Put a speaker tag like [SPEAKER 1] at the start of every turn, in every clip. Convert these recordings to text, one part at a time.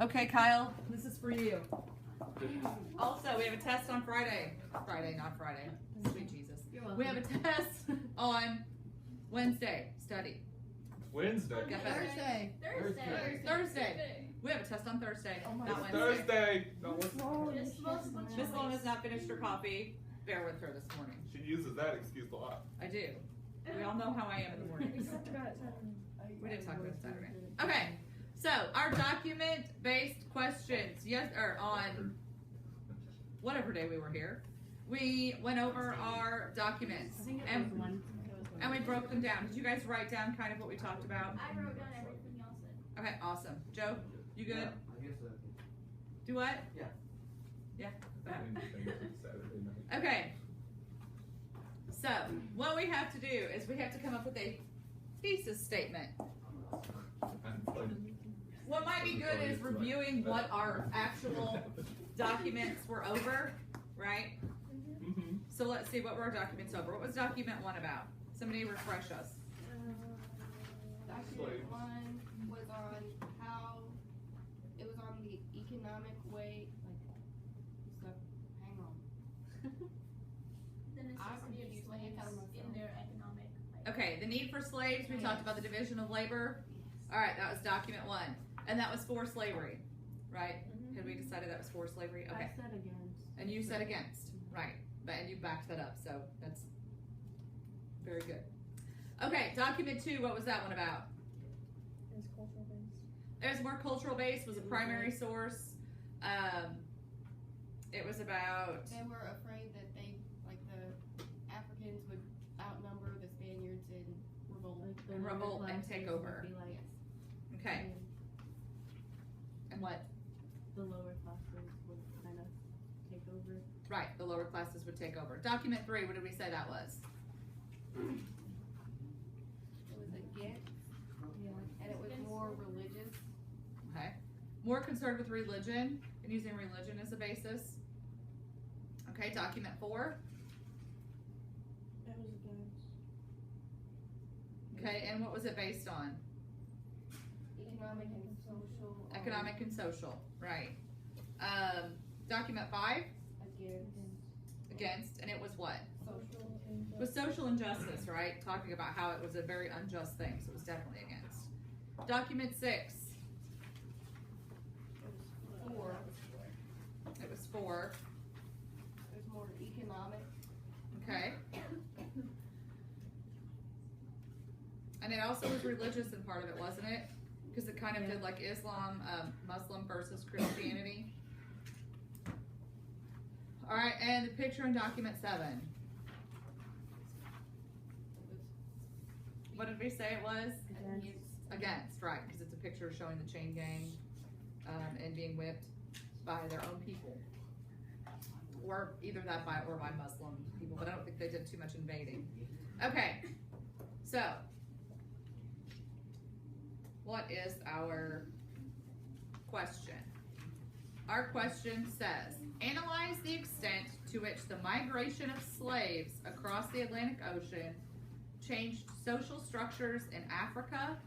[SPEAKER 1] Okay, Kyle, this is for you. Also, we have a test on Friday. Not Friday. Sweet Jesus. We have a test on Wednesday. Study.
[SPEAKER 2] Wednesday.
[SPEAKER 1] Get better. Thursday. We have a test on Thursday, not Wednesday.
[SPEAKER 2] Thursday. No, what's
[SPEAKER 1] Miss Sloan has not finished her coffee. Bear with her this morning.
[SPEAKER 2] She uses that excuse a lot.
[SPEAKER 1] I do. We all know how I am in the mornings. We didn't talk about it Saturday. Okay, so our document-based questions, yes, or on whatever day we were here, we went over our documents and we broke them down. Did you guys write down kind of what we talked about?
[SPEAKER 3] I wrote down everything y'all said.
[SPEAKER 1] Okay, awesome. Joe, you good?
[SPEAKER 4] Yeah, I guess so.
[SPEAKER 1] Do what?
[SPEAKER 4] Yeah.
[SPEAKER 1] Yeah.
[SPEAKER 2] Saturday night.
[SPEAKER 1] Okay. So what we have to do is we have to come up with a thesis statement. What might be good is reviewing what our actual documents were over, right?
[SPEAKER 2] Mm-hmm.
[SPEAKER 1] So let's see, what were our documents over? What was document 1 about? Somebody refresh us.
[SPEAKER 5] Document 1 was on how it was on the economic way. So, hang on.
[SPEAKER 3] The necessity of slaves in their economic life.
[SPEAKER 1] Okay, the need for slaves, we talked about the division of labor. All right, that was document 1. And that was for slavery, right? Had we decided that was for slavery? Okay.
[SPEAKER 6] I said against.
[SPEAKER 1] And you said against, right. And you backed that up, so that's very good. Okay, document 2, what was that one about?
[SPEAKER 6] It was cultural based.
[SPEAKER 1] It was more cultural based, was a primary source. It was about,
[SPEAKER 5] They were afraid that the Africans would outnumber the Spaniards in revolt.
[SPEAKER 6] Like the
[SPEAKER 1] And
[SPEAKER 6] lower
[SPEAKER 1] revolt and
[SPEAKER 6] classes
[SPEAKER 1] take
[SPEAKER 6] would
[SPEAKER 1] over.
[SPEAKER 6] be like,
[SPEAKER 1] okay, and what?
[SPEAKER 6] the lower classes would kind of take over.
[SPEAKER 1] Right, the lower classes would take over. Document 3, what did we say that was?
[SPEAKER 5] It was against,
[SPEAKER 6] Yeah.
[SPEAKER 5] and it was more religious.
[SPEAKER 1] Okay. More concerned with religion and using religion as a basis. Okay, document 4.
[SPEAKER 6] It was against.
[SPEAKER 1] Okay, and what was it based on?
[SPEAKER 5] Economic and social.
[SPEAKER 1] Economic and social, right. Document 5, against, and it was what?
[SPEAKER 5] Social.
[SPEAKER 1] It was social injustice, right? Talking about how it was a very unjust thing, so it was definitely against. Document 6,
[SPEAKER 5] It was 4.
[SPEAKER 1] it was 4,
[SPEAKER 5] It was more economic.
[SPEAKER 1] okay. And it also was religious in part of it, wasn't it? Because it kind of did like Islam, Muslim versus Christianity. All right, and the picture in document 7.
[SPEAKER 5] It was
[SPEAKER 1] What did we say it was?
[SPEAKER 5] against.
[SPEAKER 1] Against, right, because it's a picture showing the chain gang and being whipped by their own people. Or either that by or by Muslim people, but I don't think they did too much invading. Okay, so what is our question? Our question says, analyze the extent to which the migration of slaves across the Atlantic Ocean changed social structures in Africa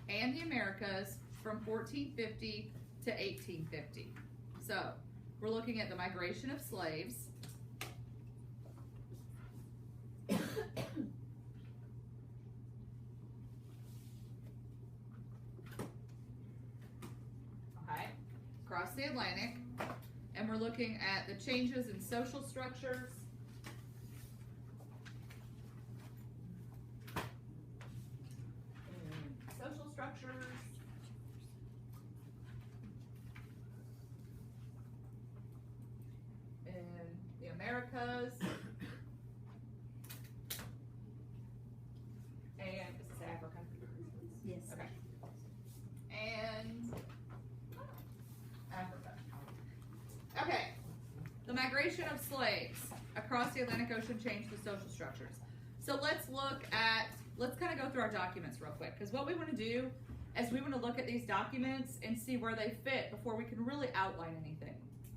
[SPEAKER 1] and the Americas from 1450 to 1850. So, we're looking at the migration of slaves. Okay, across the Atlantic, and we're looking at the changes in social structures. Social structures. In the Americas. And this is Africa.
[SPEAKER 6] Yes.
[SPEAKER 1] Okay. And Africa. Okay. The migration of slaves across the Atlantic Ocean changed the social structures. So let's kind of go through our documents real quick, because what we want to do is we want to look at these documents and see where they fit before we can really outline anything,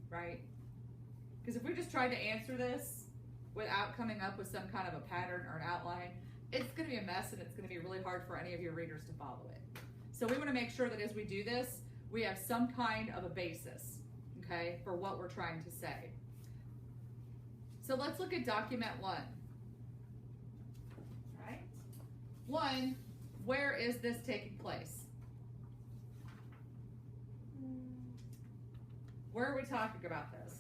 [SPEAKER 1] right? Because if we just tried to answer this without coming up with some kind of a pattern or an outline, it's going to be a mess and it's going to be really hard for any of your readers to follow it. So we want to make sure that as we do this, we have some kind of a basis, okay, for what we're trying to say. So let's look at document 1. Right? 1, where is this taking place? Where are we talking about this?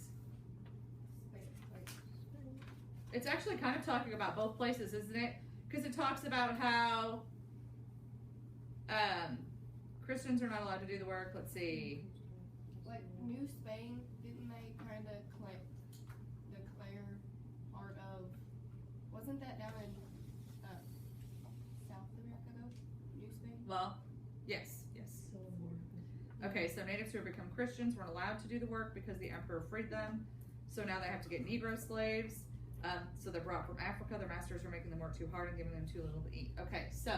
[SPEAKER 1] It's actually kind of talking about both places, isn't it? Because it talks about how Christians are not allowed to do the work. Let's see.
[SPEAKER 5] Like New Spain, didn't they kind of declare part of? Wasn't that down in South America though? New Spain.
[SPEAKER 1] Well, yes. Okay, so natives who have become Christians weren't allowed to do the work because the emperor freed them. So now they have to get Negro slaves. So they're brought from Africa. Their masters are making them work too hard and giving them too little to eat. Okay, so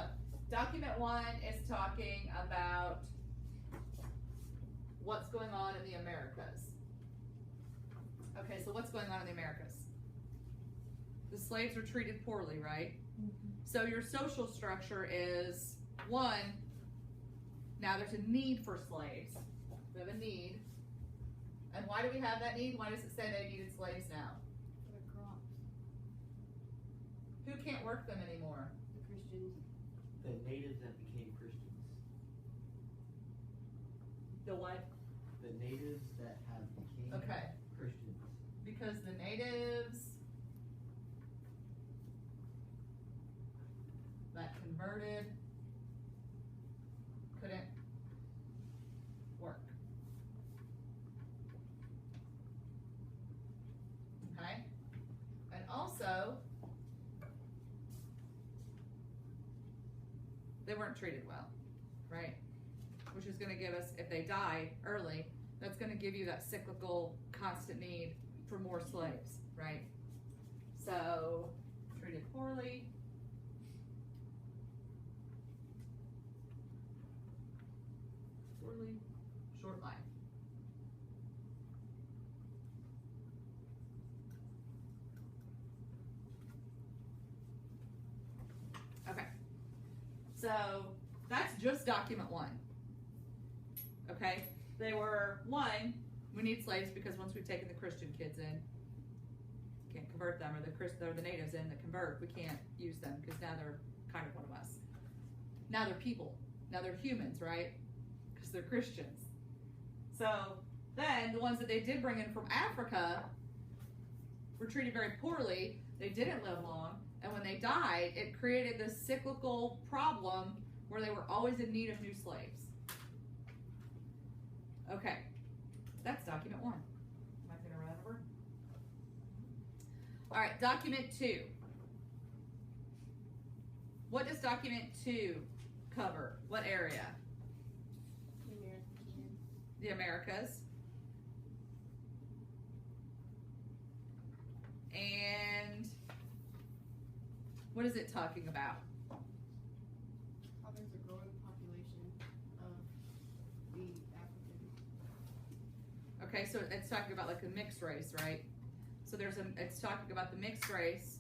[SPEAKER 1] document 1 is talking about what's going on in the Americas. Okay, so what's going on in the Americas? The slaves are treated poorly, right? So your social structure is 1, now there's a need for slaves. We have a need. And why do we have that need? Why does it say they needed slaves now?
[SPEAKER 5] For the crops.
[SPEAKER 1] Who can't work them anymore?
[SPEAKER 5] The Christians.
[SPEAKER 4] The natives that became Christians.
[SPEAKER 1] The what?
[SPEAKER 4] The natives that have became
[SPEAKER 1] Okay.
[SPEAKER 4] Christians.
[SPEAKER 1] Because the natives that converted couldn't work. Okay? And also, they weren't treated well, right? Which is going to give us, if they die early, that's going to give you that cyclical, constant need for more slaves, right? So, treated poorly. Poorly, short life. Okay. So, that's just document 1. Okay? They were, 1, we need slaves because once we've taken the Christian kids in, can't convert them, or the natives in that convert, we can't use them because now they're kind of one of us. Now they're people. Now they're humans, right? Because they're Christians. So then the ones that they did bring in from Africa were treated very poorly. They didn't live long. And when they died, it created this cyclical problem where they were always in need of new slaves. Okay, that's document 1. Am I going to run over? All right, document 2. What does document 2 cover? What area? The Americas. And what is it talking about?
[SPEAKER 5] How there's a growing population of the Africans.
[SPEAKER 1] Okay, so it's talking about like a mixed race, right? So it's talking about the mixed race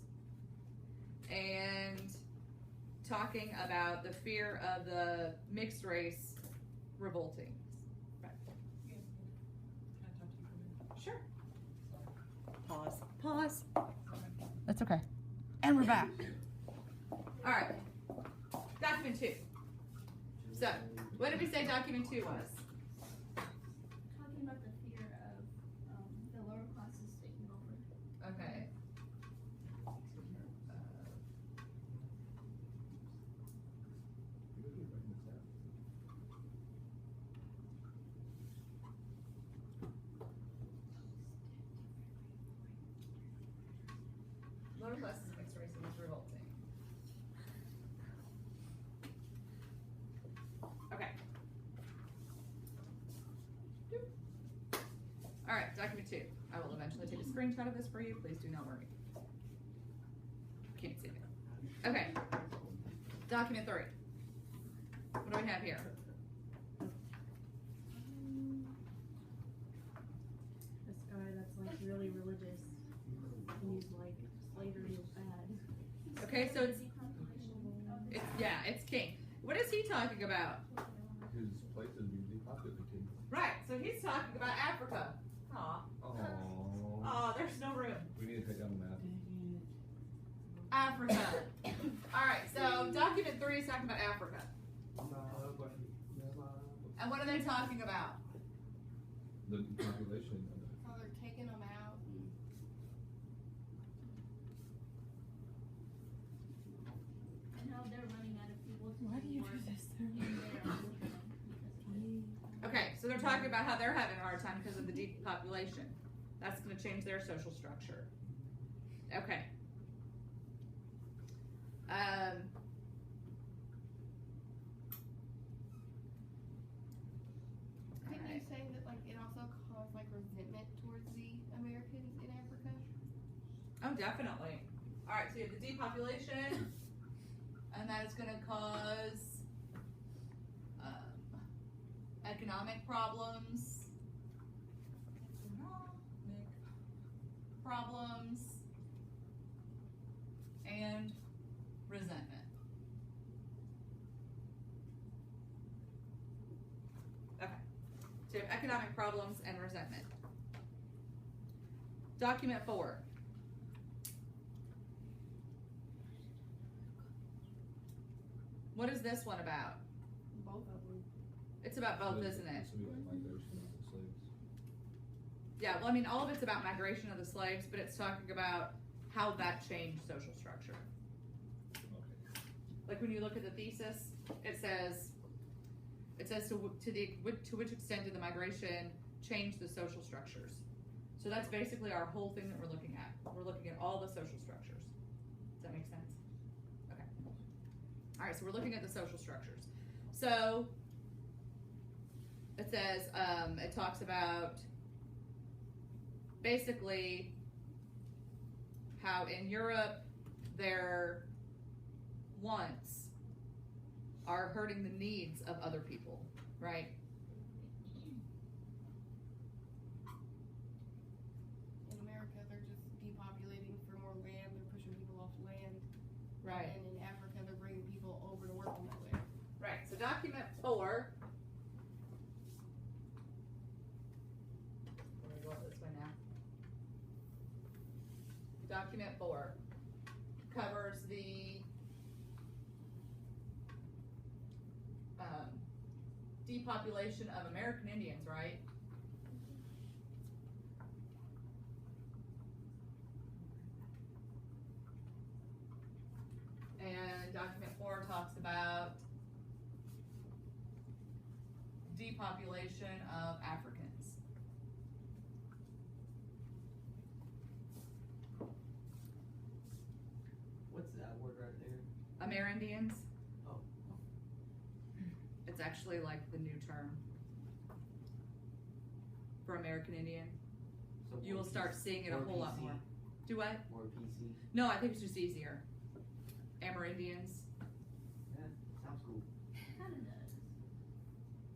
[SPEAKER 1] and talking about the fear of the mixed race revolting. Right. Sure. Pause. That's okay. And we're back. All right. Document 2. So, what did we say document 2 was?
[SPEAKER 3] Talking about the fear of the lower classes taking over.
[SPEAKER 1] Okay. Lower classes of mixed races is revolting. Okay. All right, document 2. I will eventually take a screenshot of this for you. Please do not worry. Can't see it. Okay. Document 3. What do we have here?
[SPEAKER 6] This guy that's like really religious. He's like, slavery is bad.
[SPEAKER 1] Okay, so it's yeah, it's king. What is he talking about?
[SPEAKER 2] His place is usually popular king.
[SPEAKER 1] so he's talking about Africa. Aw.
[SPEAKER 2] Aww.
[SPEAKER 1] Aw, there's no room.
[SPEAKER 2] We need to take down the map.
[SPEAKER 1] Africa. Alright, so document 3 is talking about Africa. And what are they talking about?
[SPEAKER 2] The population of it.
[SPEAKER 5] How they're taking them out.
[SPEAKER 3] And how they're running out of people to
[SPEAKER 6] Why do you
[SPEAKER 3] work
[SPEAKER 6] do this?
[SPEAKER 3] in their because of
[SPEAKER 1] Okay, so they're talking about how they're having a hard time because of the depopulation. That's going to change their social structure. Okay.
[SPEAKER 5] Couldn't you
[SPEAKER 1] Alright.
[SPEAKER 5] say that like it also caused like resentment towards the Americans in Africa?
[SPEAKER 1] Oh, definitely. Alright, so you have the depopulation, and that is going to cause economic problems. And resentment. Okay. So you have economic problems and resentment. Document 4. What is this one about?
[SPEAKER 5] Both of them.
[SPEAKER 1] It's about both, isn't it?
[SPEAKER 2] This would be like migration of the slaves.
[SPEAKER 1] Yeah, well, I mean, all of it's about migration of the slaves, but it's talking about how that changed social structure.
[SPEAKER 2] Okay.
[SPEAKER 1] Like when you look at the thesis, it says to which extent did the migration change the social structures? So that's basically our whole thing that we're looking at. We're looking at all the social structures. Does that make sense? Okay. All right, so we're looking at the social structures. So it says, it talks about basically how in Europe their wants are hurting the needs of other people, right?
[SPEAKER 5] In America, they're just depopulating for more land. They're pushing people off land.
[SPEAKER 1] Right.
[SPEAKER 5] And in Africa, they're bringing people over to work on that land.
[SPEAKER 1] Right. So document 4. We're gonna go up this way now. Document 4 covers the depopulation of American Indians, right? And document 4 talks about depopulation of Africans.
[SPEAKER 4] What's that word right there?
[SPEAKER 1] Amerindians.
[SPEAKER 4] Oh.
[SPEAKER 1] It's actually like the new term for American Indian.
[SPEAKER 4] So
[SPEAKER 1] You
[SPEAKER 4] more
[SPEAKER 1] will start
[SPEAKER 4] PC
[SPEAKER 1] seeing it a whole lot
[SPEAKER 4] PC,
[SPEAKER 1] more. Do what?
[SPEAKER 4] More PC.
[SPEAKER 1] No, I think it's just easier. Amerindians.
[SPEAKER 4] Yeah, sounds cool.
[SPEAKER 3] kind of does.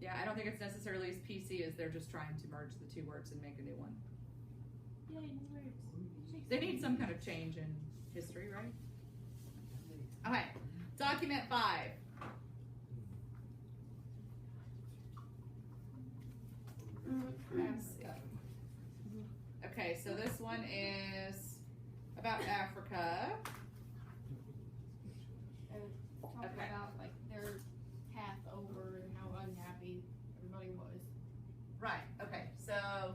[SPEAKER 1] Yeah, I don't think it's necessarily as PC as they're just trying to merge the two words and make a new one.
[SPEAKER 3] Yay, new words.
[SPEAKER 1] They need some kind of change in history, right? Okay, document 5. Let's see. Okay, so this one is about Africa.
[SPEAKER 5] And talking
[SPEAKER 1] Okay.
[SPEAKER 5] about like their path over and how unhappy everybody was.
[SPEAKER 1] Right, okay, so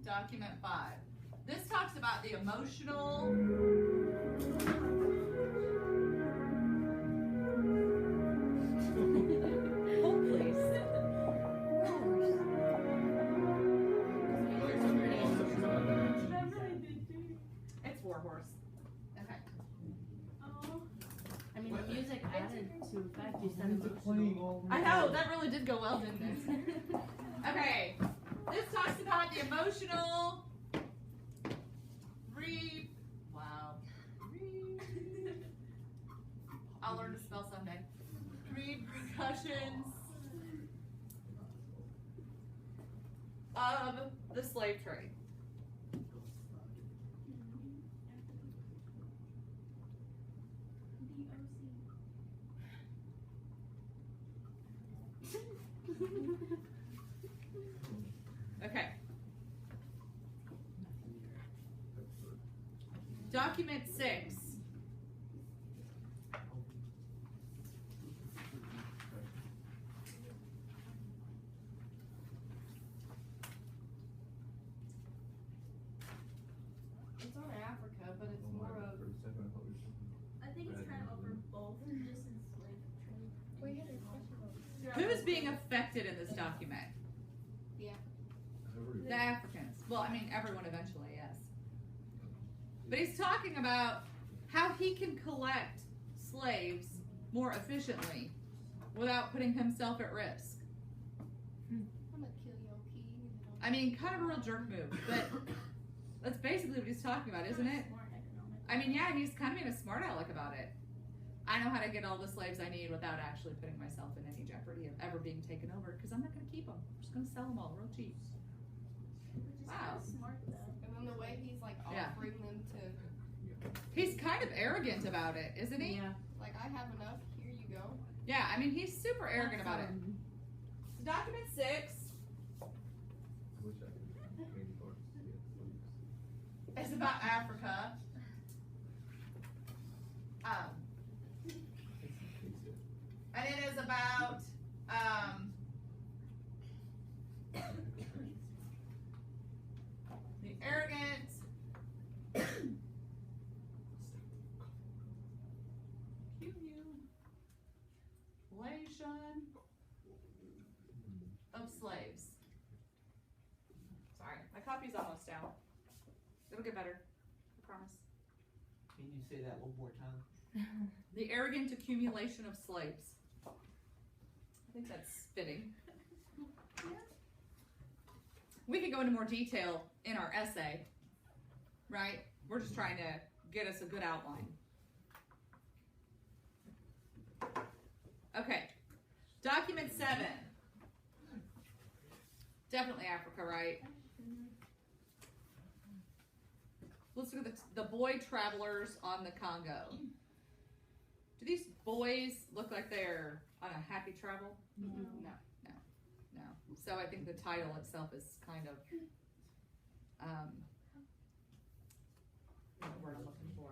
[SPEAKER 1] document 5. This talks about the emotional hold please. It's Warhorse. Okay.
[SPEAKER 3] Oh,
[SPEAKER 6] I mean, the music added to the fact you said emotional.
[SPEAKER 1] I know, that really did go well, didn't it? Okay. This talks about the emotional wow. I'll learn to spell someday. Repercussions of the slave trade. Okay. Document 6.
[SPEAKER 5] It's on Africa, but it's more of.
[SPEAKER 3] I think it's kind of over both, just in slave trade.
[SPEAKER 5] We had a question about.
[SPEAKER 1] Who's being affected in this document? The Africans. Well, I mean, everyone eventually, yes. But he's talking about how he can collect slaves more efficiently without putting himself at risk.
[SPEAKER 5] I'm gonna kill your key.
[SPEAKER 1] I mean, kind of a real jerk move, but that's basically what he's talking about, isn't it?
[SPEAKER 3] Smart economic.
[SPEAKER 1] I mean, yeah, he's kind of being a smart aleck about it. I know how to get all the slaves I need without actually putting myself in any jeopardy of ever being taken over, because I'm not going to keep them. I'm just going to sell them all real cheap.
[SPEAKER 3] Which is
[SPEAKER 1] Wow.
[SPEAKER 3] kind of smart though.
[SPEAKER 5] And then the way he's like
[SPEAKER 1] Yeah.
[SPEAKER 5] offering them to,
[SPEAKER 1] He's kind of arrogant about it, isn't he?
[SPEAKER 6] Yeah.
[SPEAKER 5] like, I have enough, here you go.
[SPEAKER 1] Yeah, I mean, he's super arrogant about it. So document 6,
[SPEAKER 2] I wish I could maybe go to see it.
[SPEAKER 1] is about Africa. And it is about, the arrogant accumulation of slaves. Sorry, my copy's almost down. It'll get better, I promise.
[SPEAKER 4] Can you say that one more time?
[SPEAKER 1] The arrogant accumulation of slaves. I think that's fitting. We could go into more detail in our essay, right? We're just trying to get us a good outline. Okay, document 7. Definitely Africa, right? Let's look at the boy travelers on the Congo. Do these boys look like they're on a happy travel?
[SPEAKER 5] No.
[SPEAKER 1] No. So I think the title itself is kind of, what's the word I'm looking for?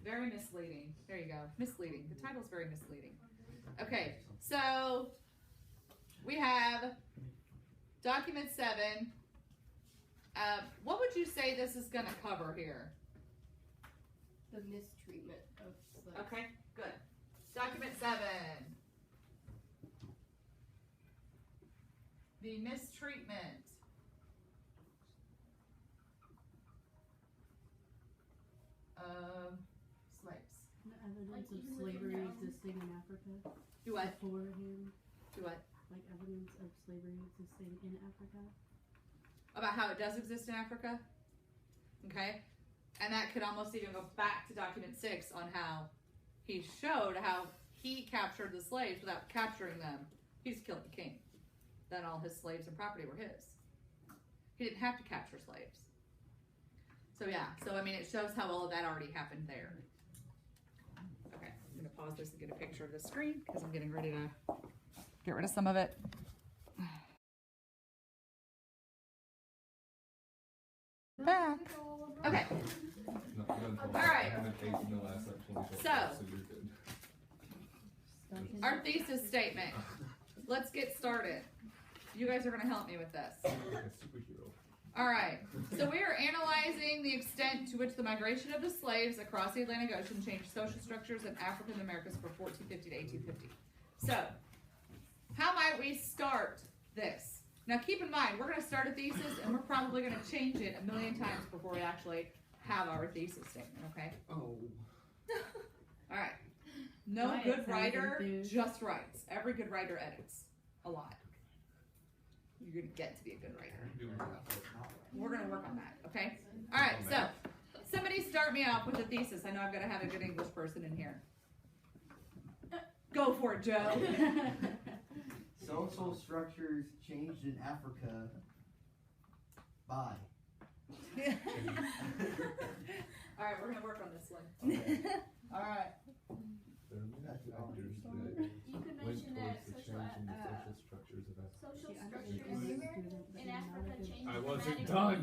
[SPEAKER 1] Very misleading. There you go. Misleading. The title's very misleading. Okay, so we have document 7. What would you say this is going to cover here?
[SPEAKER 5] The mistreatment of slaves.
[SPEAKER 1] Okay, good. Document 7. The mistreatment of slaves.
[SPEAKER 6] The evidence
[SPEAKER 3] Like,
[SPEAKER 6] of
[SPEAKER 3] even within
[SPEAKER 6] slavery
[SPEAKER 3] their own-
[SPEAKER 6] existing in Africa
[SPEAKER 1] Do what?
[SPEAKER 6] beforehand,
[SPEAKER 1] Do what?
[SPEAKER 6] like evidence of slavery existing in Africa.
[SPEAKER 1] About how it does exist in Africa? Okay. And that could almost even go back to document 6 on how he showed how he captured the slaves without capturing them. He just killed the king. Then all his slaves and property were his. He didn't have to capture slaves. So yeah, so I mean it shows how all of that already happened there. Okay, I'm gonna pause this and get a picture of the screen because I'm getting ready to get rid of some of it. Back. Okay.
[SPEAKER 2] No,
[SPEAKER 1] All right.
[SPEAKER 2] I haven't taken the last like 20
[SPEAKER 1] So-
[SPEAKER 2] so you're good.
[SPEAKER 1] Our thesis statement. Let's get started. You guys are going to help me with this.
[SPEAKER 2] Like a superhero.
[SPEAKER 1] All right. So we are analyzing the extent to which the migration of the slaves across the Atlantic Ocean changed social structures in Africa and the Americas from 1450 to 1850. So, how might we start this? Now, keep in mind, we're going to start a thesis, and we're probably going to change it a million times before we actually have our thesis statement, okay?
[SPEAKER 2] Oh.
[SPEAKER 1] All right. No
[SPEAKER 6] Why, it
[SPEAKER 1] good
[SPEAKER 6] sounds
[SPEAKER 1] writer
[SPEAKER 6] enthused.
[SPEAKER 1] just writes. Every good writer edits a lot. You're going to get to be a good writer.
[SPEAKER 2] Doing that.
[SPEAKER 1] We're going to work on that, okay? All right, so somebody start me off with a thesis. I know I've got to have a good English person in here. Go for it, Joe.
[SPEAKER 7] Social structures changed in Africa by.
[SPEAKER 1] All right, we're going to work on this one.
[SPEAKER 2] Okay.
[SPEAKER 1] All right.
[SPEAKER 2] They're actors today.
[SPEAKER 3] You could
[SPEAKER 2] went
[SPEAKER 3] mentioned
[SPEAKER 2] towards
[SPEAKER 3] that
[SPEAKER 2] the
[SPEAKER 3] social,
[SPEAKER 2] change in the social structures of Africa.
[SPEAKER 3] social
[SPEAKER 6] See, I
[SPEAKER 3] structures
[SPEAKER 6] think it's a student, but
[SPEAKER 3] in
[SPEAKER 6] he's not a
[SPEAKER 3] Africa
[SPEAKER 6] good
[SPEAKER 3] changed
[SPEAKER 2] I wasn't
[SPEAKER 3] dramatically.
[SPEAKER 2] done.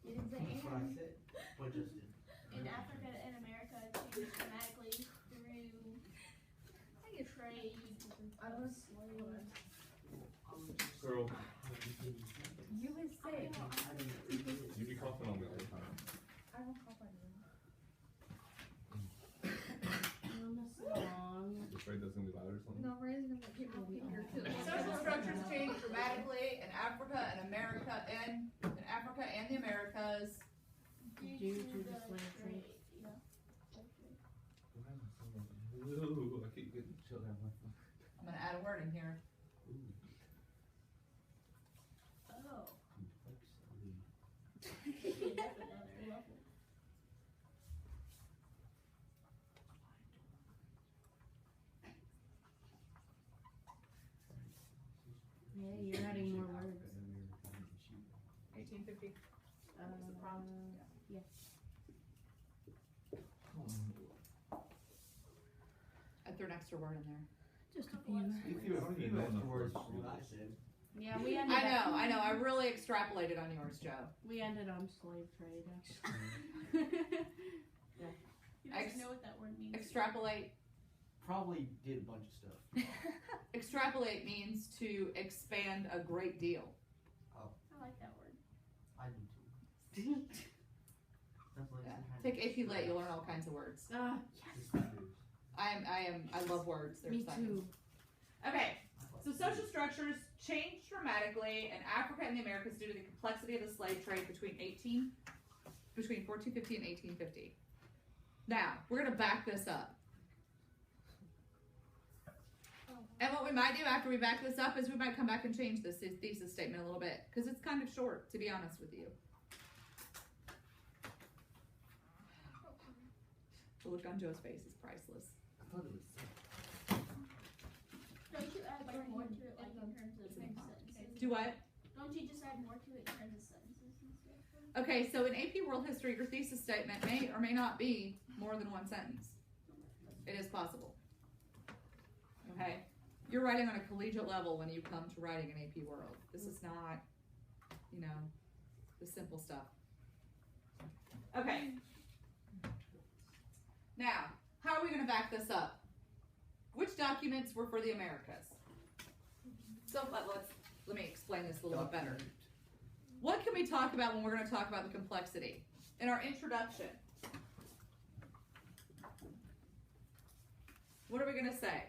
[SPEAKER 3] It is the
[SPEAKER 4] That's what I said. What just did?
[SPEAKER 3] in Africa and America changed dramatically through trade.
[SPEAKER 5] I was
[SPEAKER 2] Girl,
[SPEAKER 6] USA.
[SPEAKER 2] you be coughing on me all the time.
[SPEAKER 6] I won't cough on you. On the song.
[SPEAKER 2] You afraid that's gonna be loud or something?
[SPEAKER 6] No, Ray's gonna keep repeating her too.
[SPEAKER 1] Social structures change dramatically in Africa and America and in Africa and the Americas.
[SPEAKER 6] Due to the slave trade.
[SPEAKER 3] Yeah.
[SPEAKER 2] Why am I so like, ooh, I keep getting chilled out my phone.
[SPEAKER 1] I'm gonna add a word in here.
[SPEAKER 3] Oh.
[SPEAKER 2] Complexity.
[SPEAKER 3] That's another level.
[SPEAKER 6] Yeah, you're adding more words.
[SPEAKER 1] 1850.
[SPEAKER 6] Yes.
[SPEAKER 1] I threw an extra word in there.
[SPEAKER 6] Just a few.
[SPEAKER 4] If you afterwards, what I said.
[SPEAKER 6] Yeah, we ended
[SPEAKER 1] I know. I really extrapolated on yours, Joe.
[SPEAKER 6] We ended on slave trade, actually.
[SPEAKER 3] You guys know what that word means?
[SPEAKER 1] Extrapolate.
[SPEAKER 4] Probably did a bunch of stuff.
[SPEAKER 1] Extrapolate means to expand a great deal.
[SPEAKER 3] I like that word.
[SPEAKER 4] I do too.
[SPEAKER 1] Yeah. Take AP Lit, you'll learn all kinds of words. I love words. They're
[SPEAKER 6] Me
[SPEAKER 1] exciting.
[SPEAKER 6] too.
[SPEAKER 1] Okay, so social structures changed dramatically in Africa and the Americas due to the complexity of the slave trade between 1450 and 1850. Now, we're gonna back this up. And what we might do after we back this up is we might come back and change this thesis statement a little bit, because it's kind of short, to be honest with you. The look on Joe's face is priceless.
[SPEAKER 2] I thought it was
[SPEAKER 3] Don't you add like more to it, like in terms of sentences?
[SPEAKER 1] Do what?
[SPEAKER 3] Don't you just add more to it in terms of sentences and stuff?
[SPEAKER 1] Okay, so in AP World History, your thesis statement may or may not be more than one sentence. It is possible. Okay? You're writing on a collegiate level when you come to writing in AP World. This is not, you know, the simple stuff. Okay. Now, how are we going to back this up? Which documents were for the Americas? So let me explain this a little bit better. What can we talk about when we're going to talk about the complexity? In our introduction, what are we going to say?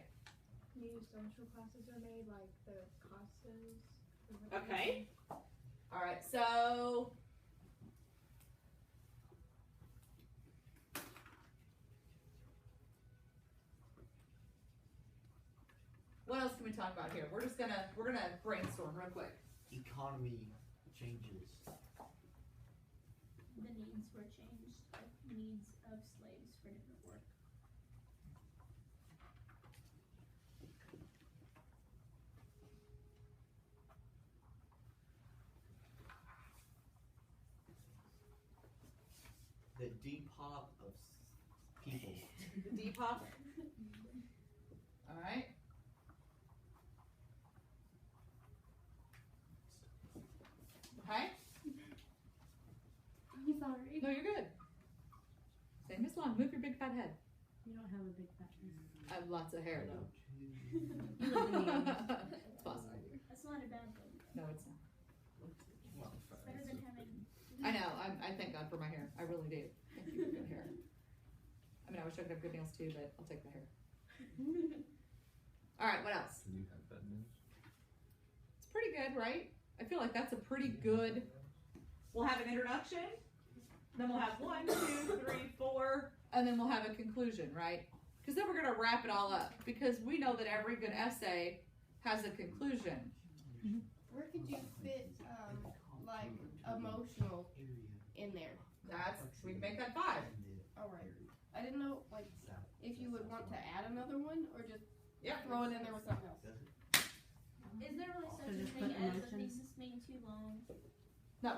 [SPEAKER 6] New social classes are made, like the classes.
[SPEAKER 1] Okay. All right, so what else can we talk about here? We're gonna brainstorm real quick.
[SPEAKER 4] Economy changes.
[SPEAKER 3] The needs were changed, like needs of slaves for different work.
[SPEAKER 4] The depop of people.
[SPEAKER 1] Depop. All right. Okay.
[SPEAKER 6] I'm sorry.
[SPEAKER 1] No, you're good. Say, Miss Long, move your big fat head.
[SPEAKER 6] You don't have a big fat head.
[SPEAKER 1] I have lots of hair though.
[SPEAKER 6] You live in the East.
[SPEAKER 1] It's possible.
[SPEAKER 3] That's not a bad thing.
[SPEAKER 1] No, it's not.
[SPEAKER 3] It's better than having.
[SPEAKER 1] I know. I thank God for my hair. I really do. Thank you for good hair. I mean, I wish I could have good nails too, but I'll take the hair. All right. What else?
[SPEAKER 2] Can you have that news?
[SPEAKER 1] It's pretty good, right? I feel like that's a pretty good. We'll have an introduction, then we'll have 1, 2, 3, 4, and then we'll have a conclusion, right? Because then we're gonna wrap it all up. Because we know that every good essay has a conclusion.
[SPEAKER 5] Where could you fit like emotional in there?
[SPEAKER 1] We can make that 5.
[SPEAKER 5] Alright. I didn't know like if you would want to add another one or just
[SPEAKER 1] Yep.
[SPEAKER 5] throw it in there with something else.
[SPEAKER 3] Is there really such
[SPEAKER 6] So
[SPEAKER 3] a
[SPEAKER 6] just
[SPEAKER 3] thing
[SPEAKER 6] put
[SPEAKER 3] as a
[SPEAKER 6] emotion?
[SPEAKER 3] thesis being too long?
[SPEAKER 1] No.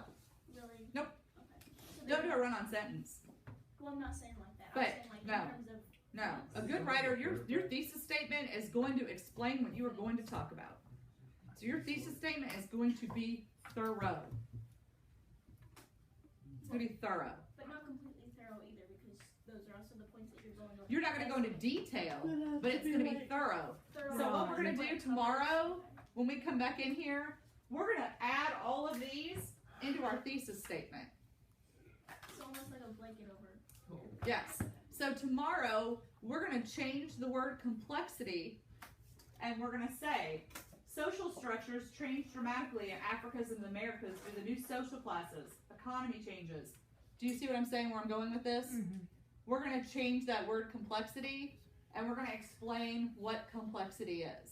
[SPEAKER 3] Really?
[SPEAKER 1] Nope.
[SPEAKER 3] Okay. So
[SPEAKER 1] Don't do
[SPEAKER 3] there-
[SPEAKER 1] a run-on sentence.
[SPEAKER 3] Well, I'm not saying like that.
[SPEAKER 1] But,
[SPEAKER 3] I'm saying like
[SPEAKER 1] no.
[SPEAKER 3] in terms of
[SPEAKER 1] No, a good writer, your thesis statement is going to explain what you are going to talk about. So your thesis statement is going to be thorough. It's going to be thorough.
[SPEAKER 3] But not completely thorough either, because those are also the points that you're going over.
[SPEAKER 1] You're not going to go into detail, but it's going to be thorough.
[SPEAKER 3] Thorough.
[SPEAKER 1] So what we're going to do tomorrow, when we come back in here, we're going to add all of these into our thesis statement.
[SPEAKER 3] It's almost like a blanket over.
[SPEAKER 1] Yes. So tomorrow, we're going to change the word complexity, and we're going to say, social structures change dramatically in Africa's and the Americas due to the new social classes, economy changes. Do you see what I'm saying, where I'm going with this? We're going to change that word complexity, and we're going to explain what complexity is.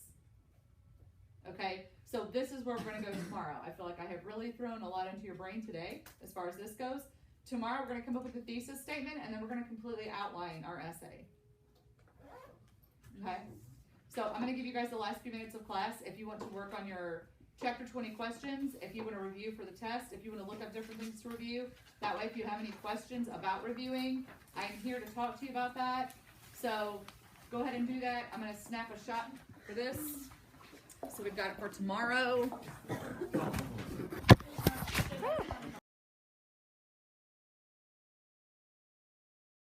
[SPEAKER 1] Okay? So this is where we're going to go tomorrow. I feel like I have really thrown a lot into your brain today, as far as this goes. Tomorrow we're going to come up with a thesis statement, and then we're going to completely outline our essay. Okay? So I'm going to give you guys the last few minutes of class if you want to work on your chapter 20 questions, if you want to review for the test, if you want to look up different things to review. That way, if you have any questions about reviewing, I'm here to talk to you about that. So go ahead and do that. I'm going to snap a shot for this. So we've got it for tomorrow.